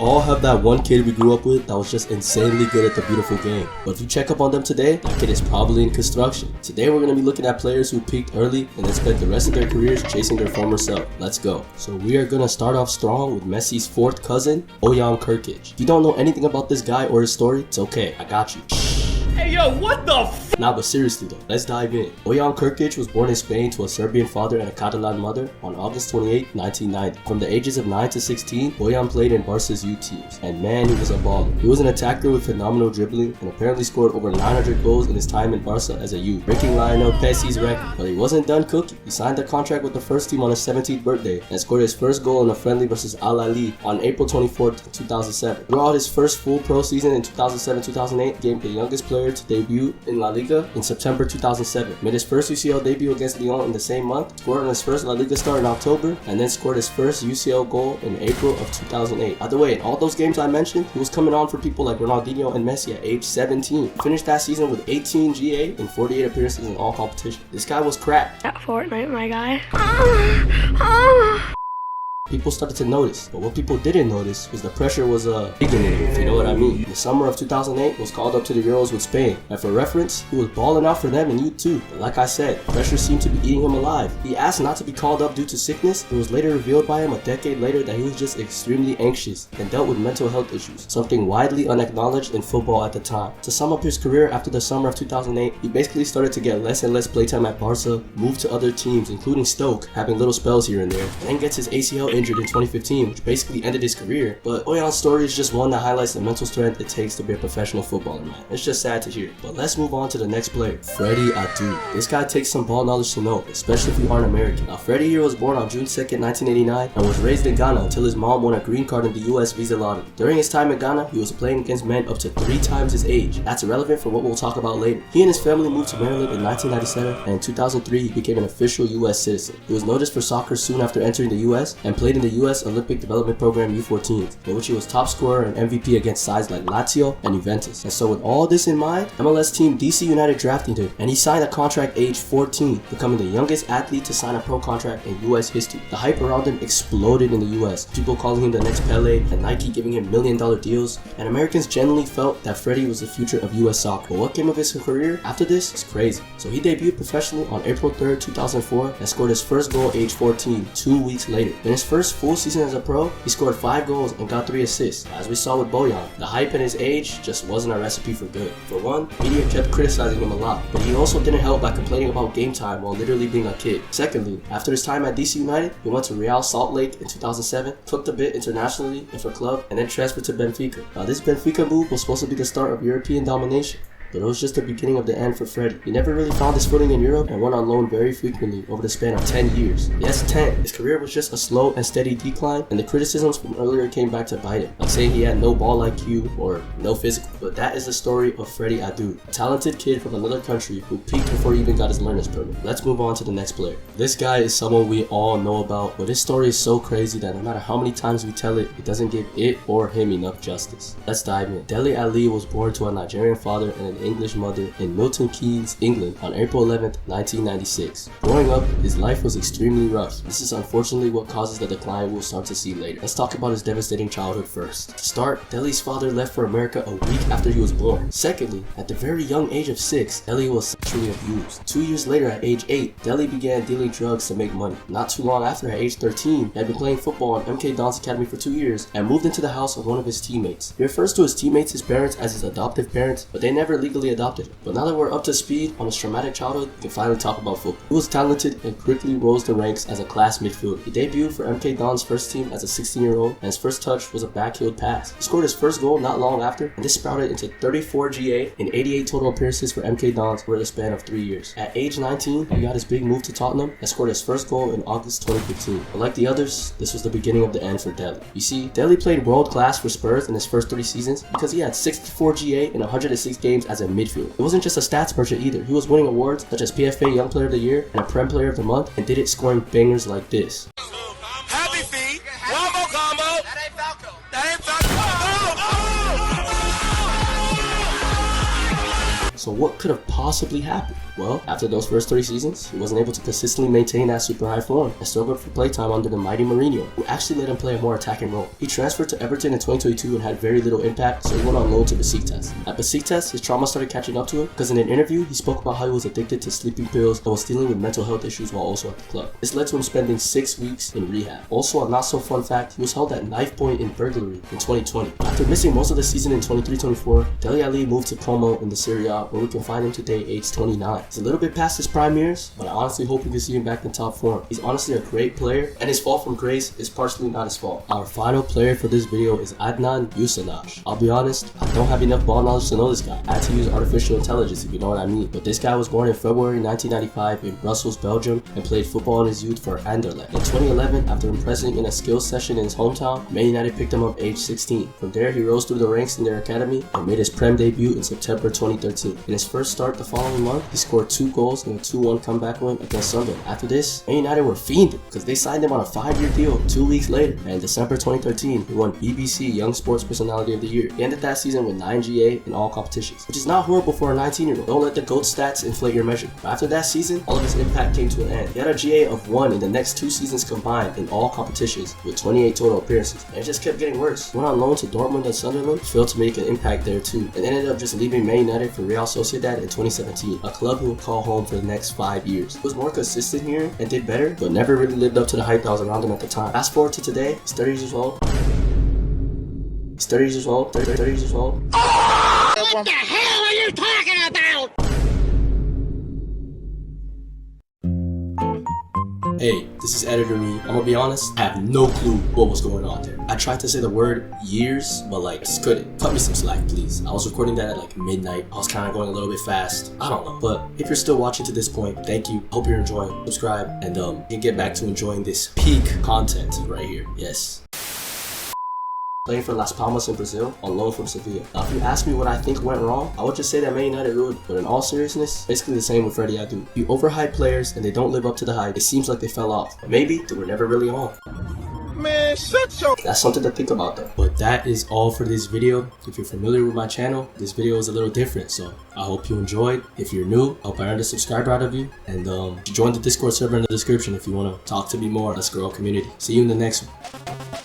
all have that one kid we grew up with that was just insanely good at the beautiful game. But if you check up on them today, that kid is probably in construction. Today we're going to be looking at players who peaked early and then spent the rest of their careers chasing their former self. Let's go. So we are going to start off strong with Messi's fourth cousin, Bojan Krkić. If you don't know anything about this guy or his story, it's okay, I got you. Hey yo, what the f? Nah, but seriously though, let's dive in. Bojan Krkić was born in Spain to a Serbian father and a Catalan mother on August 28, 1990. From the ages of 9 to 16, Bojan played in Barca's youth teams, and man, he was a baller. He was an attacker with phenomenal dribbling and apparently scored over 900 goals in his time in Barca as a youth, breaking Lionel Messi's record. But he wasn't done cooking. He signed a contract with the first team on his 17th birthday and scored his first goal in a friendly versus Dele Alli on April 24, 2007. Throughout his first full pro season in 2007-2008, became the youngest player to debut in La Liga in September 2007. Made his first UCL debut against Lyon in the same month, scored on his first La Liga start in October, and then scored his first UCL goal in April of 2008. By the way, in all those games I mentioned, he was coming on for people like Ronaldinho and Messi at age 17. He finished that season with 18 GA and 48 appearances in all competitions. This guy was crap. At Fortnite, my guy. People started to notice, but what people didn't notice was the pressure was beginning, if you know what I mean. In the summer of 2008, he was called up to the Euros with Spain, and for reference, he was balling out for them in youth too. But like I said, pressure seemed to be eating him alive. He asked not to be called up due to sickness. It was later revealed by him a decade later that he was just extremely anxious and dealt with mental health issues, something widely unacknowledged in football at the time. To sum up his career after the summer of 2008, he basically started to get less and less playtime at Barca, moved to other teams including Stoke, having little spells here and there, and then gets his ACL injured in 2015, which basically ended his career. But Bojan's story is just one that highlights the mental strength it takes to be a professional footballer, man. It's just sad to hear. But let's move on to the next player, Freddy. This guy takes some ball knowledge to know, especially if you aren't American. Now, Freddy here was born on June 2nd, 1989, and was raised in Ghana until his mom won a green card in the US visa lottery. During his time in Ghana, he was playing against men up to 3 times his age. That's irrelevant for what we'll talk about later. He and his family moved to Maryland in 1997, and in 2003 he became an official US citizen. He was noticed for soccer soon after entering the US and played in the US Olympic Development Program U14s, in which he was top scorer and MVP against sides like Lazio and Juventus. And so with all this in mind, MLS team DC United drafted him, and he signed a contract age 14, becoming the youngest athlete to sign a pro contract in US history. The hype around him exploded in the US, people calling him the next Pele and Nike giving him $1 million deals, and Americans generally felt that Freddy was the future of US soccer. But what came of his career after this is crazy. So he debuted professionally on April 3rd, 2004 and scored his first goal age 14 2 weeks later. In his first full season as a pro, he scored 5 goals and got 3 assists. As we saw with Bojan, the hype and his age just wasn't a recipe for good. For one, media kept criticizing him a lot, but he also didn't help by complaining about game time while literally being a kid. Secondly, after his time at DC United, he went to Real Salt Lake in 2007, cooked a bit internationally and for club, and then transferred to Benfica. Now this Benfica move was supposed to be the start of European domination, but it was just the beginning of the end for Freddy. He never really found his footing in Europe and went on loan very frequently over the span of 10 years. Yes, 10. His career was just a slow and steady decline, and the criticisms from earlier came back to bite him, like saying he had no ball IQ or no physical. But that is the story of Freddy, a talented kid from another country who peaked before he even got his learner's permit. Let's move on to the next player. This guy is someone we all know about, but his story is so crazy that no matter how many times we tell it, it doesn't give it or him enough justice. Let's dive in. Dele Alli was born to a Nigerian father and an English mother in Milton Keynes, England on April 11, 1996. Growing up, his life was extremely rough. This is unfortunately what causes the decline we'll start to see later. Let's talk about his devastating childhood first. To start, Dele's father left for America a week after he was born. Secondly, at the very young age of 6, Dele was sexually abused. 2 years later, at age 8, Dele began dealing drugs to make money. Not too long after, at age 13, he had been playing football on MK Don's academy for 2 years and moved into the house of one of his teammates. He refers to his teammates, his parents, as his adoptive parents, but they never legally adopted him. But now that we're up to speed on his traumatic childhood, we can finally talk about football. He was talented and quickly rose the ranks as a class midfielder. He debuted for MK Don's first team as a 16-year-old, and his first touch was a backheeled pass. He scored his first goal not long after, and this sprouted into 34 GA and 88 total appearances for MK Dons over the span of 3 years. At age 19, he got his big move to Tottenham and scored his first goal in August 2015. But like the others, this was the beginning of the end for Dele. You see, Dele played world class for Spurs in his first 3 seasons because he had 64 GA in 106 games as a midfielder. It wasn't just a stats merchant either. He was winning awards such as PFA Young Player of the Year and a Prem Player of the Month, and did it scoring bangers like this. Happy feet, one more combo. That ain't Falco. That ain't Falco. So what could have possibly happened? Well, after those first 3 seasons, he wasn't able to consistently maintain that super high form and struggled for playtime under the mighty Mourinho, who actually let him play a more attacking role. He transferred to Everton in 2022 and had very little impact, so he went on loan to Besiktas. At Besiktas, his trauma started catching up to him because in an interview, he spoke about how he was addicted to sleeping pills and was dealing with mental health issues while also at the club. This led to him spending 6 weeks in rehab. Also, a not so fun fact, he was held at knife point in burglary in 2020. After missing most of the season in 23-24, Dele Alli moved to Como in the Serie A, where we can find him today aged 29. He's a little bit past his prime years, but I honestly hope we can see him back in top form. He's honestly a great player, and his fall from grace is partially not his fault. Our final player for this video is Adnan Januzaj. I'll be honest, I don't have enough ball knowledge to know this guy. I had to use artificial intelligence, if you know what I mean. But this guy was born in February 1995 in Brussels, Belgium, and played football in his youth for Anderlecht. In 2011, after impressing in a skills session in his hometown, Man United picked him up age 16. From there, he rose through the ranks in their academy and made his Prem debut in September 2013. In his first start the following month, he scored 2 goals in a 2-1 comeback win against Sunderland. After this, Man United were fiending because they signed him on a 5-year deal 2 weeks later. And in December 2013, he won BBC Young Sports Personality of the Year. He ended that season with 9 GA in all competitions, which is not horrible for a 19-year-old. Don't let the GOAT stats inflate your measure. But after that season, all of his impact came to an end. He had a GA of 1 in the next 2 seasons combined in all competitions with 28 total appearances. And it just kept getting worse. He went on loan to Dortmund and Sunderland, failed to make an impact there too, and ended up just leaving Man United for Real Sociedad in 2017, a club he would call home for the next 5 years. He was more consistent here and did better, but never really lived up to the hype that was around him at the time. Fast forward to today, he's 30 years old. He's 30 years old. 30 years old. What the hell are you talking about? Hey, this is Editor Me. I'm gonna be honest, I have no clue what was going on there. I tried to say the word years, but like, just couldn't. Cut me some slack, please. I was recording that at like midnight. I was kind of going a little bit fast. I don't know. But if you're still watching to this point, thank you. Hope you're enjoying. Subscribe, and you can get back to enjoying this peak content right here. Yes. Playing for Las Palmas in Brazil on loan from Sevilla. Now, if you ask me what I think went wrong, I would just say that Man United ruined it. But in all seriousness, basically the same with Freddy. If you overhype players and they don't live up to the hype, it seems like they fell off. But maybe they were never really on. Man, shut your... That's something to think about though. But that is all for this video. If you're familiar with my channel, this video is a little different, so I hope you enjoyed. If you're new, I hope I earned a subscriber out of you. And join the Discord server in the description if you want to talk to me more. Let's grow a community. See you in the next one.